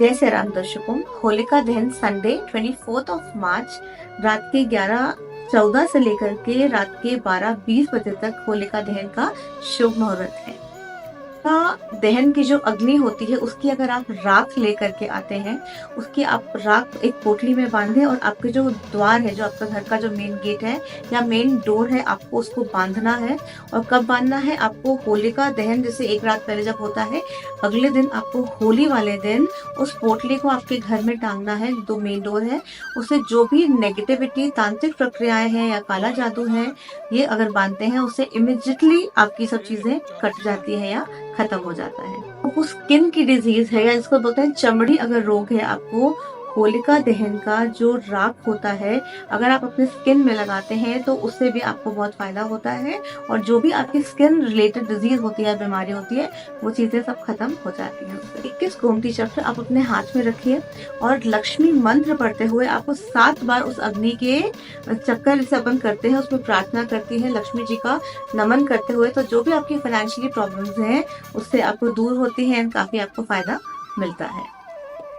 जय श्री राम दर्शकों, होलिका दहन संडे 24 ऑफ मार्च रात के 11:14 से लेकर के रात के 12:20 बजे तक होलिका दहन का शुभ मुहूर्त है। का दहन की जो अग्नि होती है उसकी अगर आप राख लेकर के आते हैं, उसकी आप राख एक पोटली में बांधे और आपके जो द्वार है, जो आपका घर का जो मेन गेट है या मेन डोर है, आपको उसको बांधना है। और कब बांधना है? आपको होलिका दहन जैसे एक रात पहले जब होता है, अगले दिन आपको होली वाले दिन उस पोटली को आपके घर में टांगना है। जो मेन डोर है उसे जो भी नेगेटिविटी, तांत्रिक प्रक्रियाएं हैं या काला जादू है, ये अगर बांधते हैं उससे इमिजिएटली आपकी सब चीजें कट जाती है या खत्म हो जाता है। आपको स्किन की डिजीज है या इसको बोलते हैं चमड़ी अगर रोग है, आपको होलिका दहन का जो राख होता है अगर आप अपने स्किन में लगाते हैं तो उससे भी आपको बहुत फायदा होता है। और जो भी आपकी स्किन रिलेटेड डिजीज होती है, बीमारी होती है, वो चीजें सब खत्म हो जाती हैं। 21 गोमती चक्र आप अपने हाथ में रखिए और लक्ष्मी मंत्र पढ़ते हुए आपको 7 बार उस अग्नि के चक्कर जिसे अपन करते हैं उसमें प्रार्थना करती है, लक्ष्मी जी का नमन करते हुए। तो जो भी आपकी फाइनेंशियली प्रॉब्लम्स हैं उससे आपको दूर होती है, काफी आपको फायदा मिलता है।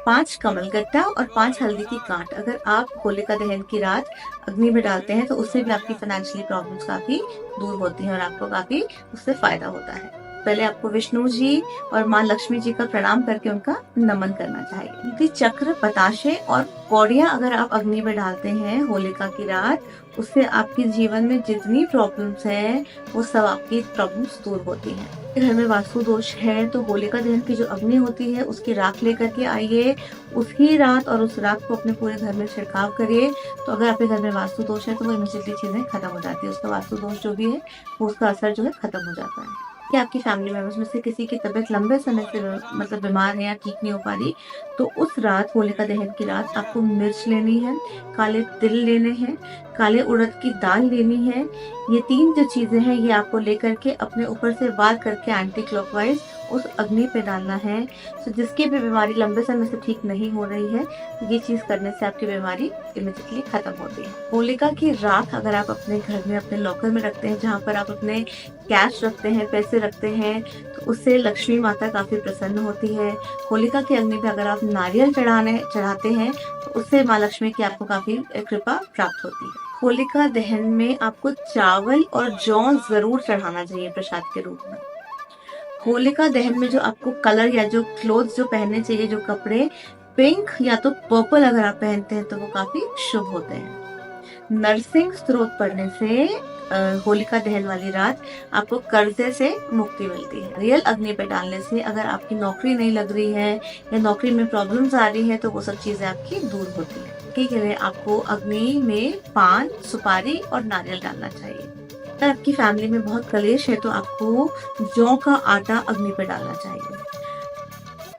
5 कमलगट्टा और 5 हल्दी की गांठ अगर आप होलिका दहन की रात अग्नि में डालते हैं तो उससे भी आपकी फाइनेंशियली प्रॉब्लम्स काफी दूर होती हैं और आपको काफी उससे फायदा होता है। पहले आपको विष्णु जी और माँ लक्ष्मी जी का प्रणाम करके उनका नमन करना चाहिए। क्योंकि चक्र, बताशे और पौड़ियां अगर आप अग्नि में डालते हैं होलिका की रात, उससे आपके जीवन में जितनी प्रॉब्लम्स हैं वो सब आपकी प्रॉब्लम्स दूर होती हैं। घर में वास्तु दोष है तो होलिका दहन की जो अग्नि होती है उसकी राख लेकर के आइए उसी रात और उस राख को अपने पूरे घर में छिड़काव करिए। तो अगर आपके घर में वास्तु दोष है तो वो इमीडिएटली चीजें खत्म हो जाती है, उसका वास्तु दोष जो भी है वो उसका असर जो है खत्म हो जाता है। कि आपकी फैमिली मेंबर्स में से किसी की तबीयत लंबे समय से मतलब बीमार है या ठीक नहीं हो पा रही, तो उस रात होलिका दहन की रात आपको मिर्च लेनी है, काले तिल लेने हैं, काले उड़द की दाल लेनी है। ये 3 जो चीजें हैं ये आपको लेकर के अपने ऊपर से वार करके एंटी क्लॉकवाइज उस अग्नि पे डालना है। तो जिसकी भी बीमारी लंबे समय से ठीक नहीं हो रही है, ये चीज करने से आपकी बीमारी इमीडिएटली खत्म होती है। होलिका की राख अगर आप अपने घर में अपने लॉकर में रखते हैं, जहाँ पर आप अपने कैश रखते हैं, पैसे रखते हैं, तो उससे लक्ष्मी माता काफी प्रसन्न होती है। होलिका की अग्नि पे अगर आप नारियल चढ़ाते हैं तो उससे माँ लक्ष्मी की आपको काफी कृपा प्राप्त होती है। होलिका दहन में आपको चावल और जौ जरूर चढ़ाना चाहिए प्रसाद के रूप में। होलिका दहन में जो आपको कलर या जो क्लोथ जो पहनने चाहिए, जो कपड़े, पिंक या तो पर्पल अगर आप पहनते हैं तो वो काफी शुभ होते हैं। नरसिंह स्तोत्र पढ़ने से होलिका दहन वाली रात आपको कर्जे से मुक्ति मिलती है। रियल अग्नि पे डालने से अगर आपकी नौकरी नहीं लग रही है या नौकरी में प्रॉब्लम्स आ रही है तो वो सब चीजें आपकी दूर होती है। के लिए आपको अग्नि में पान, सुपारी और नारियल डालना चाहिए। अगर आपकी फैमिली में बहुत कलेश है तो आपको जौ का आटा अग्नि पे डालना चाहिए।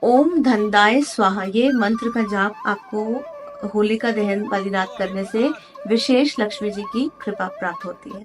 ओम धनदाय स्वाहा ये मंत्र का जाप आपको होलिका दहन वाली रात करने से विशेष लक्ष्मी जी की कृपा प्राप्त होती है।